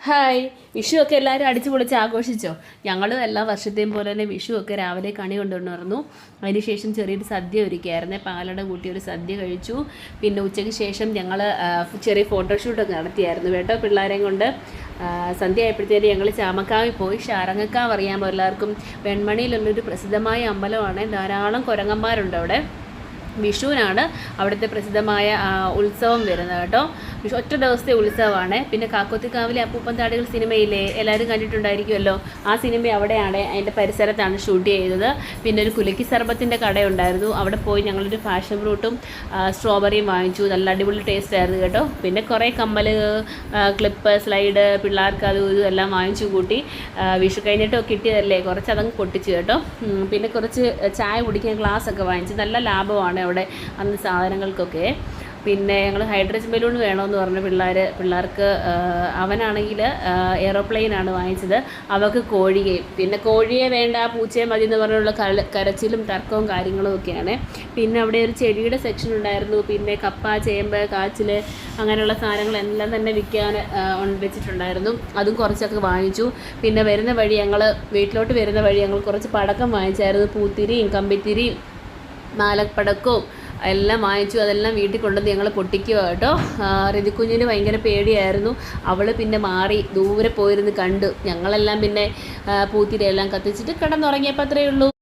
Hi. വിഷുവൊക്കെ എല്ലാവരും അടിച്ചു പൊളിച്ച് ആഘോഷിച്ചോ? ഞങ്ങൾ എല്ലാ വർഷത്തെയും പോലെ തന്നെ വിഷുവൊക്കെ രാവിലെ കണി കൊണ്ടുവന്നിരുന്നു. അതിനുശേഷം ചെറിയൊരു സദ്യ ഒരുക്കിയായിരുന്നേ. പാലട കൂട്ടി ഒരു സദ്യ കഴിച്ചു. പിന്നെ ഉച്ചയ്ക്ക് ശേഷം ഞങ്ങൾ ചെറിയ ഫോട്ടോഷൂട്ടൊക്കെ നടത്തിയായിരുന്നു കേട്ടോ പിള്ളേരെയും കൊണ്ട്. സന്ധ്യ ആയപ്പോഴത്തേക്കും ഞങ്ങൾ ചാമക്കാവിൽ പോയി. ഷാരങ്ങക്കാവ് അറിയാമോ എല്ലാവർക്കും? വെൺമണിയിലുള്ളൊരു പ്രസിദ്ധമായ അമ്പലമാണ്. ധാരാളം കുരങ്ങന്മാരുണ്ട് അവിടെ. വിഷുവിനാണ് അവിടുത്തെ പ്രസിദ്ധമായ ഉത്സവം വരുന്നത് കേട്ടോ. ഒറ്റ ദിവസത്തെ ഉത്സവമാണ്. പിന്നെ കാക്കോത്തിക്കാവിലെ അപ്പൂപ്പൻ താടികൾ സിനിമയിലെ എല്ലാവരും കണ്ടിട്ടുണ്ടായിരിക്കുമല്ലോ. ആ സിനിമ അവിടെയാണ്, അതിൻ്റെ പരിസരത്താണ് ഷൂട്ട് ചെയ്തത്. പിന്നെ ഒരു കുലുക്കി സർബത്തിൻ്റെ കടയുണ്ടായിരുന്നു. അവിടെ പോയി ഞങ്ങളൊരു ഫാഷൻ ഫ്രൂട്ടും സ്ട്രോബെറിയും വാങ്ങിച്ചു. നല്ല അടിപൊളി ടേസ്റ്റ് ആയിരുന്നു കേട്ടോ. പിന്നെ കുറേ കമ്മൽ, ക്ലിപ്പ്, സ്ലൈഡ്, പിള്ളേർക്ക് അതും ഇതും എല്ലാം വാങ്ങിച്ചു കൂട്ടി. വിഷു കഴിഞ്ഞിട്ട് കിട്ടിയതല്ലേ, കുറച്ച് അതങ്ങ് പൊട്ടിച്ചു കേട്ടോ. പിന്നെ കുറച്ച് ചായ കുടിക്കാൻ ഗ്ലാസ്സൊക്കെ വാങ്ങിച്ചു. നല്ല ലാഭമാണ് അവിടെ അന്ന് സാധനങ്ങൾക്കൊക്കെ. പിന്നെ ഞങ്ങൾ ഹൈഡ്രജൻ ബലൂൺ വേണമെന്ന് പറഞ്ഞു പിള്ളേർക്ക്. അവനാണെങ്കിൽ എയ്റോപ്ലെയിനാണ് വാങ്ങിച്ചത്. അവൾക്ക് കോഴിയെയും. പിന്നെ കോഴിയെ വേണ്ട, പൂച്ചയെ മതി എന്ന് പറഞ്ഞുള്ള കരച്ചിലും തർക്കവും കാര്യങ്ങളും ഒക്കെയാണ്. പിന്നെ അവിടെ ഒരു ചെടിയുടെ സെക്ഷൻ ഉണ്ടായിരുന്നു. പിന്നെ കപ്പ, ചേമ്പ്, കാച്ചിൽ അങ്ങനെയുള്ള സാധനങ്ങളെല്ലാം തന്നെ വിൽക്കാൻ വെച്ചിട്ടുണ്ടായിരുന്നു. അതും കുറച്ചൊക്കെ വാങ്ങിച്ചു. പിന്നെ വീട്ടിലോട്ട് വരുന്ന വഴി ഞങ്ങൾ കുറച്ച് പടക്കം വാങ്ങിച്ചായിരുന്നു. പൂത്തിരിയും കമ്പിത്തിരിയും മാലപ്പടക്കവും എല്ലാം വാങ്ങിച്ചു. അതെല്ലാം വീട്ടിൽ കൊണ്ടുവന്ന് ഞങ്ങൾ പൊട്ടിക്കുക കേട്ടോ. ഋതിക്കുഞ്ഞിന് ഭയങ്കര പേടിയായിരുന്നു. അവൾ പിന്നെ മാറി ദൂരെ പോയിരുന്ന് കണ്ടു. ഞങ്ങളെല്ലാം പിന്നെ പൂത്തിരിയെല്ലാം കത്തിച്ചിട്ട് കിടന്നുറങ്ങിയപ്പോൾ അത്രയേ ഉള്ളൂ.